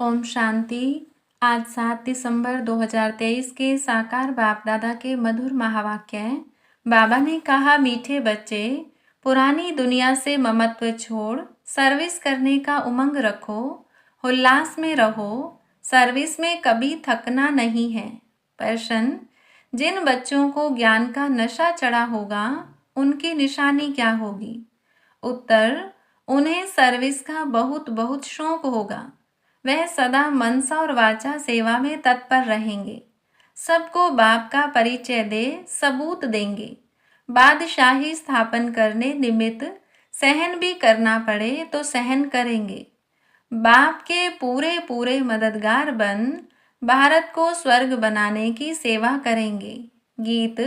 ओम शांति। आज 7 दिसंबर 2023 के साकार बाप दादा के मधुर महावाक्य हैं। बाबा ने कहा, मीठे बच्चे, पुरानी दुनिया से ममत्व छोड़ सर्विस करने का उमंग रखो, उल्लास में रहो। सर्विस में कभी थकना नहीं है। प्रश्न, जिन बच्चों को ज्ञान का नशा चढ़ा होगा उनकी निशानी क्या होगी? उत्तर, उन्हें सर्विस का बहुत बहुत शौक होगा। वह सदा मनसा और वाचा सेवा में तत्पर रहेंगे। सबको बाप का परिचय दे सबूत देंगे। बादशाही स्थापन करने निमित्त सहन भी करना पड़े तो सहन करेंगे। बाप के पूरे पूरे मददगार बन भारत को स्वर्ग बनाने की सेवा करेंगे। गीत,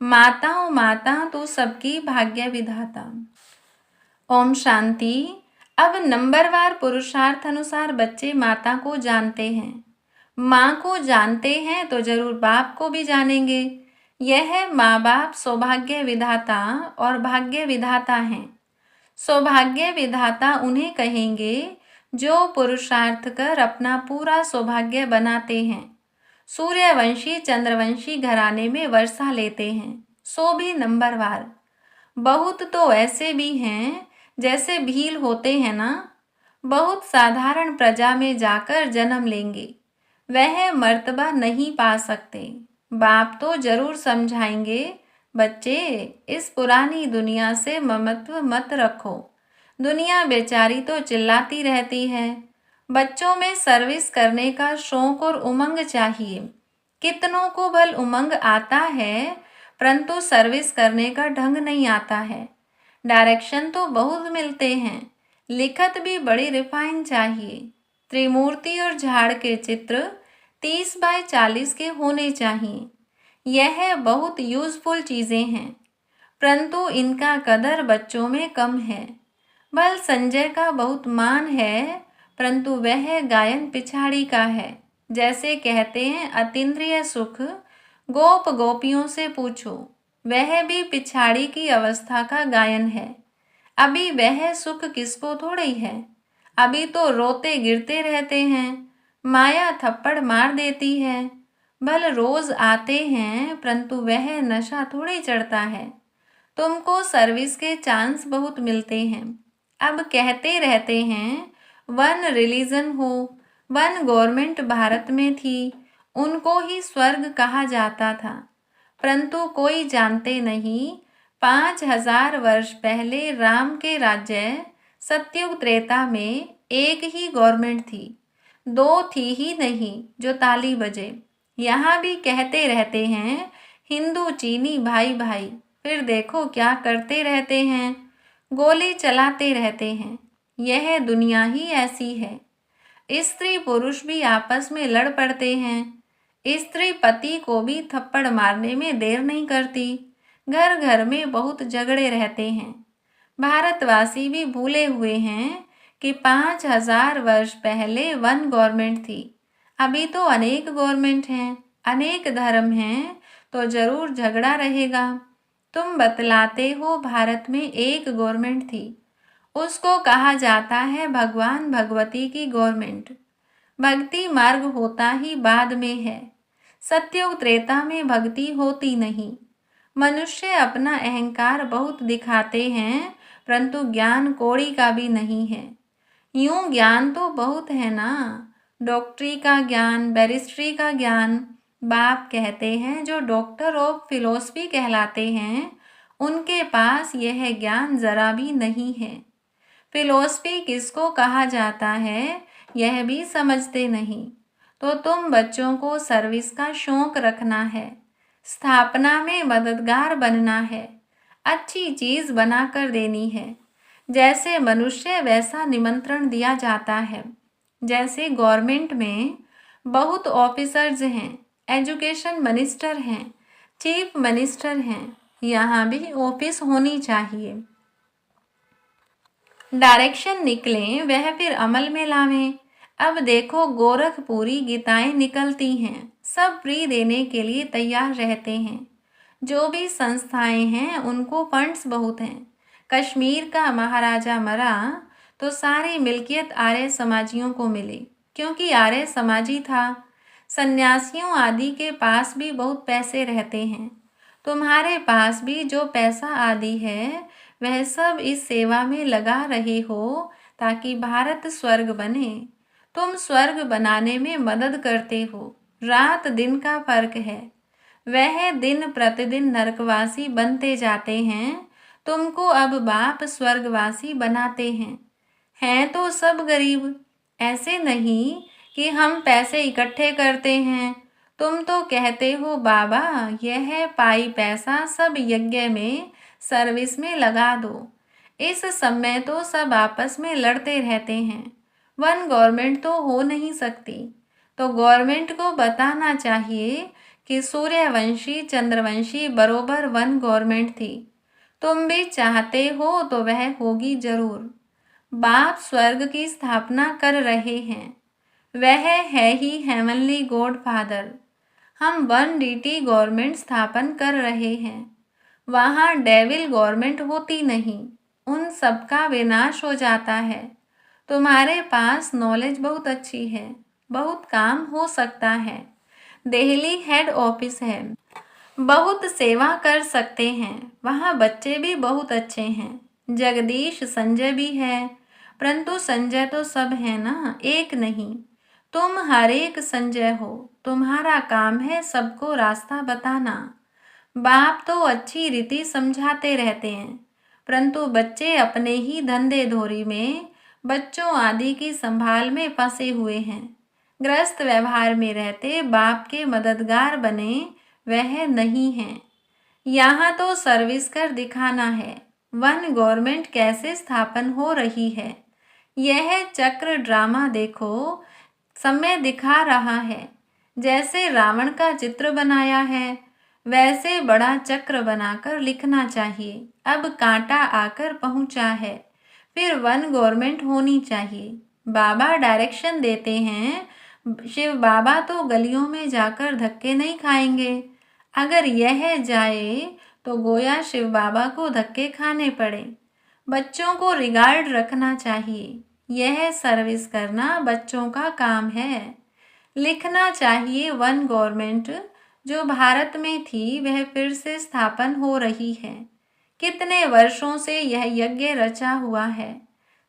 माताओं माता तू सबकी भाग्य विधाता। ओम शांति। अब नंबरवार पुरुषार्थ अनुसार बच्चे माता को जानते हैं। माँ को जानते हैं तो जरूर बाप को भी जानेंगे। यह माँ बाप सौभाग्य विधाता और भाग्य विधाता हैं। सौभाग्य विधाता उन्हें कहेंगे जो पुरुषार्थ कर अपना पूरा सौभाग्य बनाते हैं। सूर्यवंशी चंद्रवंशी घराने में वर्षा लेते हैं, सो भी नंबरवार। बहुत तो ऐसे भी हैं जैसे भील होते हैं ना, बहुत साधारण प्रजा में जाकर जन्म लेंगे। वह मर्तबा नहीं पा सकते। बाप तो जरूर समझाएंगे, बच्चे इस पुरानी दुनिया से ममत्व मत रखो। दुनिया बेचारी तो चिल्लाती रहती है। बच्चों में सर्विस करने का शौक और उमंग चाहिए। कितनों को भल उमंग आता है, परंतु सर्विस करने का ढंग नहीं आता है। डायरेक्शन तो बहुत मिलते हैं, लिखत भी बड़ी रिफाइन चाहिए। त्रिमूर्ति और झाड़ के चित्र 30 बाय 40 के होने चाहिए। यह बहुत यूजफुल चीज़ें हैं, परंतु इनका कदर बच्चों में कम है। बल संजय का बहुत मान है, परंतु वह गायन पिछाड़ी का है। जैसे कहते हैं, अतीन्द्रिय सुख गोप गोपियों से पूछो, वह भी पिछाड़ी की अवस्था का गायन है। अभी वह सुख किसको थोड़ी है। अभी तो रोते गिरते रहते हैं, माया थप्पड़ मार देती है। भल रोज आते हैं, परंतु वह नशा थोड़ी चढ़ता है। तुमको सर्विस के चांस बहुत मिलते हैं। अब कहते रहते हैं वन रिलीजन हो, वन गवर्नमेंट भारत में थी, उनको ही स्वर्ग कहा जाता था। परंतु कोई जानते नहीं, 5000 वर्ष पहले राम के राज्य सतयुग त्रेता में एक ही गवर्नमेंट थी, दो थी ही नहीं जो ताली बजे। यहाँ भी कहते रहते हैं हिंदू चीनी भाई भाई, फिर देखो क्या करते रहते हैं, गोली चलाते रहते हैं। यह दुनिया ही ऐसी है। स्त्री पुरुष भी आपस में लड़ पड़ते हैं। स्त्री पति को भी थप्पड़ मारने में देर नहीं करती। घर घर में बहुत झगड़े रहते हैं। भारतवासी भी भूले हुए हैं कि 5000 वर्ष पहले वन गवर्नमेंट थी। अभी तो अनेक गवर्नमेंट हैं, अनेक धर्म हैं, तो जरूर झगड़ा रहेगा। तुम बतलाते हो भारत में एक गवर्नमेंट थी, उसको कहा जाता है भगवान भगवती की गवर्नमेंट। भक्ति मार्ग होता ही बाद में है। सतयुग त्रेता में भक्ति होती नहीं। मनुष्य अपना अहंकार बहुत दिखाते हैं, परंतु ज्ञान कौड़ी का भी नहीं है। यूं ज्ञान तो बहुत है ना, डॉक्टरी का ज्ञान, बैरिस्ट्री का ज्ञान। बाप कहते हैं जो डॉक्टर ऑफ फिलोसफी कहलाते हैं, उनके पास यह ज्ञान जरा भी नहीं है। फिलोसफी किसको कहा जाता है यह भी समझते नहीं। तो तुम बच्चों को सर्विस का शौक रखना है, स्थापना में मददगार बनना है, अच्छी चीज बनाकर देनी है। जैसे मनुष्य वैसा निमंत्रण दिया जाता है। जैसे गवर्नमेंट में बहुत ऑफिसर्स हैं, एजुकेशन मिनिस्टर हैं, चीफ मिनिस्टर हैं, यहाँ भी ऑफिस होनी चाहिए। डायरेक्शन निकलें वह फिर अमल में लावें। अब देखो गोरखपुरी गीताएं निकलती हैं, सब फ्री देने के लिए तैयार रहते हैं। जो भी संस्थाएं हैं उनको फंड्स बहुत हैं। कश्मीर का महाराजा मरा तो सारी मिल्कियत आर्य समाजियों को मिली। क्योंकि आर्य समाजी था। सन्यासियों आदि के पास भी बहुत पैसे रहते हैं। तुम्हारे पास भी जो पैसा आदि है वह सब इस सेवा में लगा रहे हो ताकि भारत स्वर्ग बने। तुम स्वर्ग बनाने में मदद करते हो। रात दिन का फर्क है। वह दिन प्रतिदिन नरकवासी बनते जाते हैं। तुमको अब बाप स्वर्गवासी बनाते हैं। हैं तो सब गरीब। ऐसे नहीं कि हम पैसे इकट्ठे करते हैं। तुम तो कहते हो बाबा यह पाई पैसा सब यज्ञ में सर्विस में लगा दो। इस समय तो सब आपस में लड़ते रहते हैं। वन गवर्नमेंट तो हो नहीं सकती। तो गवर्नमेंट को बताना चाहिए कि सूर्यवंशी चंद्रवंशी बरोबर वन गवर्नमेंट थी। तुम भी चाहते हो तो वह होगी जरूर। बाप स्वर्ग की स्थापना कर रहे हैं। वह है ही हेवनली गॉड फादर। हम वन डीटी गवर्नमेंट स्थापन कर रहे हैं। वहाँ डेविल गवर्नमेंट होती नहीं। उन सबका विनाश हो जाता है। तुम्हारे पास नॉलेज बहुत अच्छी है। बहुत काम हो सकता है। दिल्ली हेड ऑफिस है। बहुत सेवा कर सकते हैं। वहाँ बच्चे भी बहुत अच्छे हैं। जगदीश संजय भी है। परंतु संजय तो सब है ना, एक नहीं। तुम हर एक संजय हो। तुम्हारा काम है सबको रास्ता बताना। बाप तो अच्छी रीति समझाते रहते हैं, परंतु बच्चे अपने ही धंधे धोरी में बच्चों आदि की संभाल में फंसे हुए हैं। ग्रस्त व्यवहार में रहते बाप के मददगार बने वह नहीं है। यहाँ तो सर्विस कर दिखाना है। वन गवर्नमेंट कैसे स्थापन हो रही है। यह चक्र ड्रामा देखो, समय दिखा रहा है। जैसे रावण का चित्र बनाया है वैसे बड़ा चक्र बनाकर लिखना चाहिए। अब कांटा आकर पहुंचा है। फिर वन गवर्नमेंट होनी चाहिए। बाबा डायरेक्शन देते हैं। शिव बाबा तो गलियों में जाकर धक्के नहीं खाएंगे। अगर यह जाए तो गोया शिव बाबा को धक्के खाने पड़े। बच्चों को रिगार्ड रखना चाहिए। यह सर्विस करना बच्चों का काम है। लिखना चाहिए वन गवर्नमेंट जो भारत में थी वह फिर से स्थापन हो रही है। कितने वर्षों से यह यज्ञ रचा हुआ है।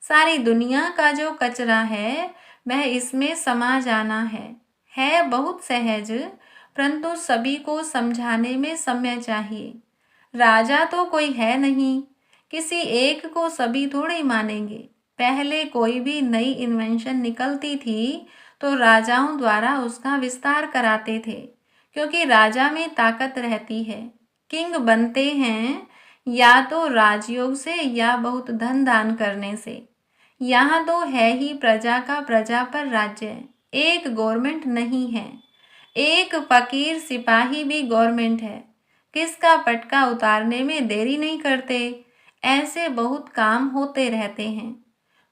सारी दुनिया का जो कचरा है वह इसमें समा जाना है बहुत सहज, परंतु सभी को समझाने में समय चाहिए। राजा तो कोई है नहीं। किसी एक को सभी थोड़े मानेंगे। पहले कोई भी नई इन्वेंशन निकलती थी तो राजाओं द्वारा उसका विस्तार कराते थे, क्योंकि राजा में ताकत रहती है। किंग बनते हैं या तो राजयोग से या बहुत धन दान करने से। यहाँ तो है ही प्रजा का प्रजा पर राज्य। एक गवर्नमेंट नहीं है। एक फकीर सिपाही भी गवर्नमेंट है। किसका पटका उतारने में देरी नहीं करते। ऐसे बहुत काम होते रहते हैं।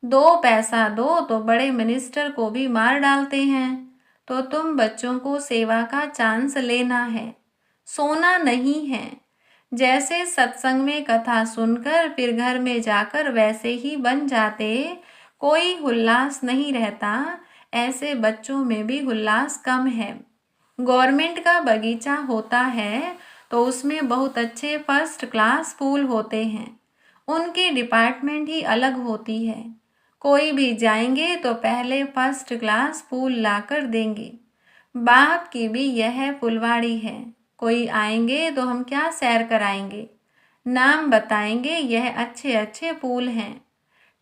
दो पैसा दो तो बड़े मिनिस्टर को भी मार डालते हैं। तो तुम बच्चों को सेवा का चांस लेना है, सोना नहीं है। जैसे सत्संग में कथा सुनकर फिर घर में जाकर वैसे ही बन जाते, कोई उल्लास नहीं रहता। ऐसे बच्चों में भी उल्लास कम है। गवर्नमेंट का बगीचा होता है तो उसमें बहुत अच्छे फर्स्ट क्लास फूल होते हैं। उनकी डिपार्टमेंट ही अलग होती है। कोई भी जाएंगे तो पहले फर्स्ट क्लास फूल लाकर देंगे। बाप की भी यह फुलवाड़ी है। कोई आएंगे तो हम क्या सैर कराएंगे, नाम बताएंगे यह अच्छे अच्छे फूल हैं।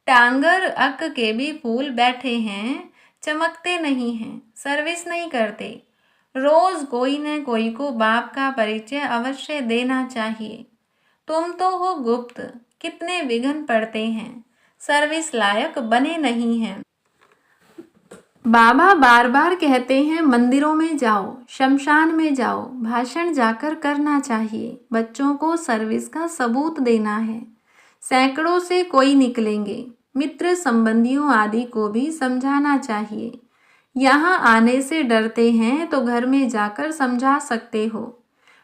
टांगर अक के भी फूल बैठे हैं, चमकते नहीं हैं, सर्विस नहीं करते। रोज कोई न कोई को बाप का परिचय अवश्य देना चाहिए। तुम तो हो गुप्त, कितने विघ्न पड़ते हैं, सर्विस लायक बने नहीं हैं। बाबा बार बार कहते हैं मंदिरों में जाओ, शमशान में जाओ, भाषण जाकर करना चाहिए। बच्चों को सर्विस का सबूत देना है। सैकड़ों से कोई निकलेंगे। मित्र संबंधियों आदि को भी समझाना चाहिए। यहाँ आने से डरते हैं तो घर में जाकर समझा सकते हो।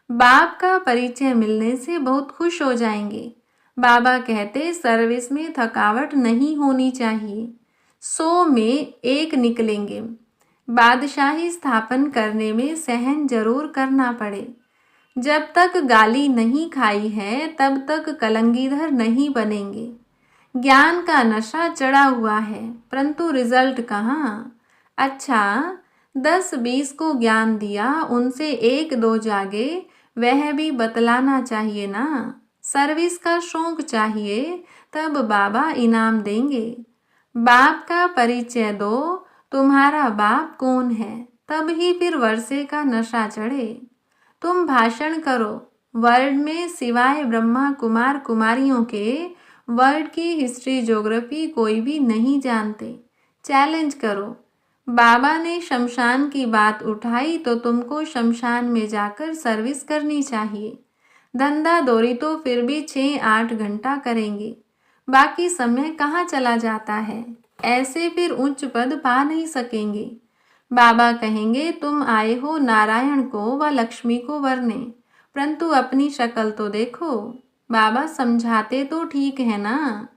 बाप का परिचय मिलने से बहुत खुश हो जाएंगे। बाबा कहते सर्विस में थकावट नहीं होनी चाहिए। 100 में एक निकलेंगे। बादशाही स्थापन करने में सहन जरूर करना पड़े। जब तक गाली नहीं खाई है तब तक कलंगीधर नहीं बनेंगे। ज्ञान का नशा चढ़ा हुआ है परंतु रिजल्ट कहाँ। अच्छा 10-20 को ज्ञान दिया, उनसे 1-2 जागे, वह भी बतलाना चाहिए ना। सर्विस का शौक चाहिए, तब बाबा इनाम देंगे। बाप का परिचय दो, तुम्हारा बाप कौन है, तब ही फिर वर्षे का नशा चढ़े। तुम भाषण करो, वर्ल्ड में सिवाय ब्रह्मा कुमार कुमारियों के वर्ल्ड की हिस्ट्री ज्योग्राफी कोई भी नहीं जानते। चैलेंज करो। बाबा ने शमशान की बात उठाई तो तुमको शमशान में जाकर सर्विस करनी चाहिए। धंधा दौरी तो फिर भी 6-8 घंटा करेंगे, बाकी समय कहाँ चला जाता है। ऐसे फिर उच्च पद पा नहीं सकेंगे। बाबा कहेंगे तुम आए हो नारायण को व लक्ष्मी को वरने, परंतु अपनी शक्ल तो देखो। बाबा समझाते तो ठीक है ना,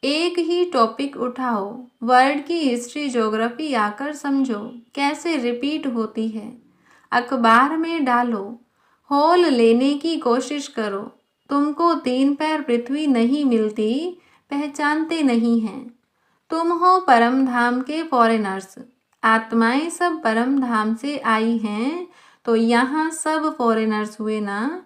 एक ही टॉपिक उठाओ, वर्ल्ड की हिस्ट्री ज्योग्राफी आकर समझो कैसे रिपीट होती है। अखबार में डालो, होल लेने की कोशिश करो। तुमको 3 पैर पृथ्वी नहीं मिलती, पहचानते नहीं हैं। तुम हो परम धाम के फॉरेनर्स। आत्माएं सब परम धाम से आई हैं, तो यहाँ सब फॉरेनर्स हुए ना।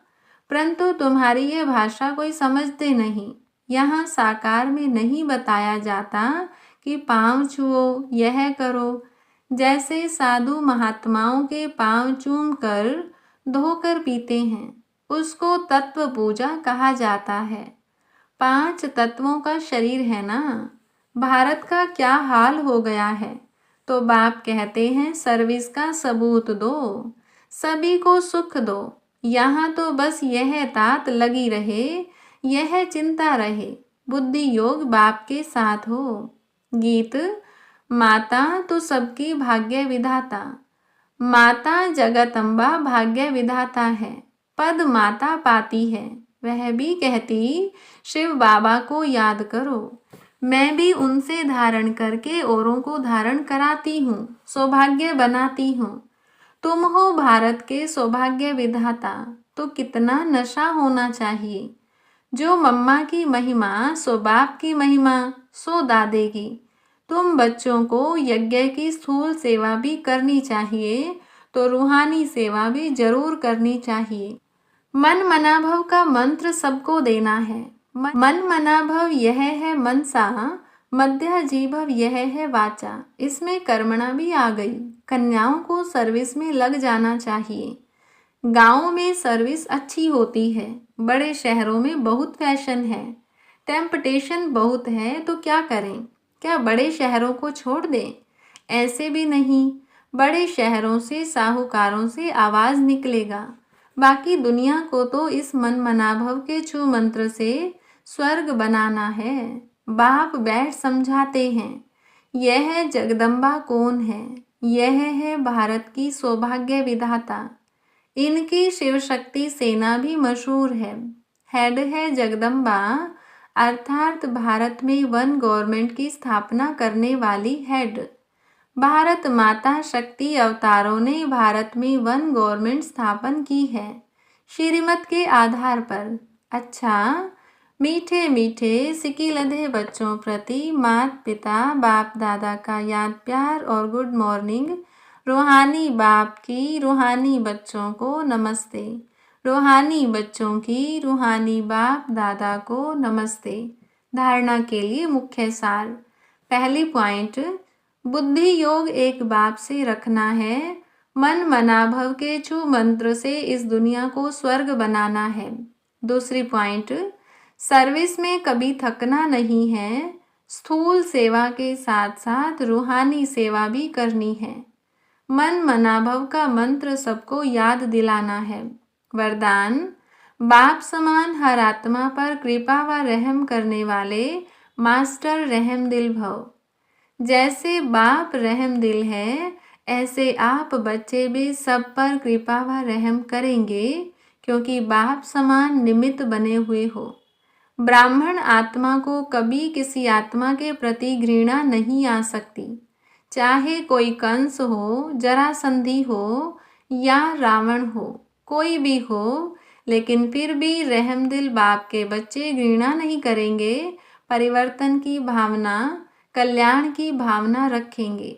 परंतु तुम्हारी ये भाषा कोई समझते नहीं। यहाँ साकार में नहीं बताया जाता कि पाँव छुओ, यह करो। जैसे साधु महात्माओं के पाँव चूम कर धोकर पीते हैं, उसको तत्व पूजा कहा जाता है। 5 तत्वों का शरीर है ना। भारत का क्या हाल हो गया है, तो बाप कहते हैं सर्विस का सबूत दो, सभी को सुख दो। यहाँ तो बस यह तात लगी रहे, यह चिंता रहे, बुद्धि योग बाप के साथ हो। गीत। माता तो सबकी भाग्य विधाता, माता जगतम्बा भाग्य विधाता है। पद माता पाती है, वह भी कहती शिव बाबा को याद करो। मैं भी उनसे धारण करके औरों को धारण कराती हूँ, सौभाग्य बनाती हूँ। तुम हो भारत के सौभाग्य विधाता, तो कितना नशा होना चाहिए। जो मम्मा की महिमा सो बाप की महिमा, सो दादे की। तुम बच्चों को यज्ञ की स्थूल सेवा भी करनी चाहिए, तो रूहानी सेवा भी जरूर करनी चाहिए। मन मनाभव का मंत्र सबको देना है। मन मनाभव यह है मनसा, मध्य जीभव यह है वाचा। इसमें कर्मणा भी आ गई। कन्याओं को सर्विस में लग जाना चाहिए। गाँव में सर्विस अच्छी होती है, बड़े शहरों में बहुत फैशन है, टेम्पटेशन बहुत है, तो क्या करें। क्या बड़े शहरों को छोड़ दें? ऐसे भी नहीं। बड़े शहरों से साहूकारों से आवाज निकलेगा। बाकी दुनिया को तो इस मन मनाभव के छू मंत्र से स्वर्ग बनाना है। बाप बैठ समझाते हैं, यह जगदम्बा कौन है, यह है भारत की सौभाग्य विधाता। इनकी शिव शक्ति सेना भी मशहूर है। हेड है जगदम्बा, अर्थात भारत में वन गवर्नमेंट की स्थापना करने वाली हेड। भारत माता शक्ति अवतारों ने भारत में वन गवर्नमेंट स्थापन की है, श्रीमत के आधार पर। अच्छा, मीठे मीठे सिकिलधे बच्चों प्रति माता पिता बाप दादा का याद प्यार और गुड मॉर्निंग। रूहानी बाप की रूहानी बच्चों को नमस्ते, रूहानी बच्चों की रूहानी बाप दादा को नमस्ते। धारणा के लिए मुख्य सार। पहली पॉइंट, बुद्धि योग एक बाप से रखना है। मन मनाभव के छू मंत्र से इस दुनिया को स्वर्ग बनाना है। दूसरी पॉइंट, सर्विस में कभी थकना नहीं है। स्थूल सेवा के साथ साथ रूहानी सेवा भी करनी है। मन मनाभव का मंत्र सबको याद दिलाना है। वरदान, बाप समान हर आत्मा पर कृपा व रहम करने वाले मास्टर रहम दिल भव। जैसे बाप रहम दिल है, ऐसे आप बच्चे भी सब पर कृपा व रहम करेंगे, क्योंकि बाप समान निमित्त बने हुए हो। ब्राह्मण आत्मा को कभी किसी आत्मा के प्रति घृणा नहीं आ सकती, चाहे कोई कंस हो, जरासंधी हो या रावण हो, कोई भी हो, लेकिन फिर भी रहमदिल बाप के बच्चे घृणा नहीं करेंगे, परिवर्तन की भावना, कल्याण की भावना रखेंगे,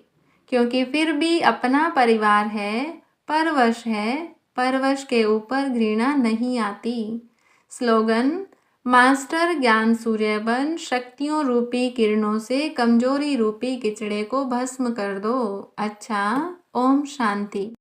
क्योंकि फिर भी अपना परिवार है, परवश है, परवश के ऊपर घृणा नहीं आती। स्लोगन: मास्टर ज्ञान सूर्य बन, शक्तियों रूपी किरणों से कमजोरी रूपी किचड़े को भस्म कर दो। अच्छा, ओम शांति।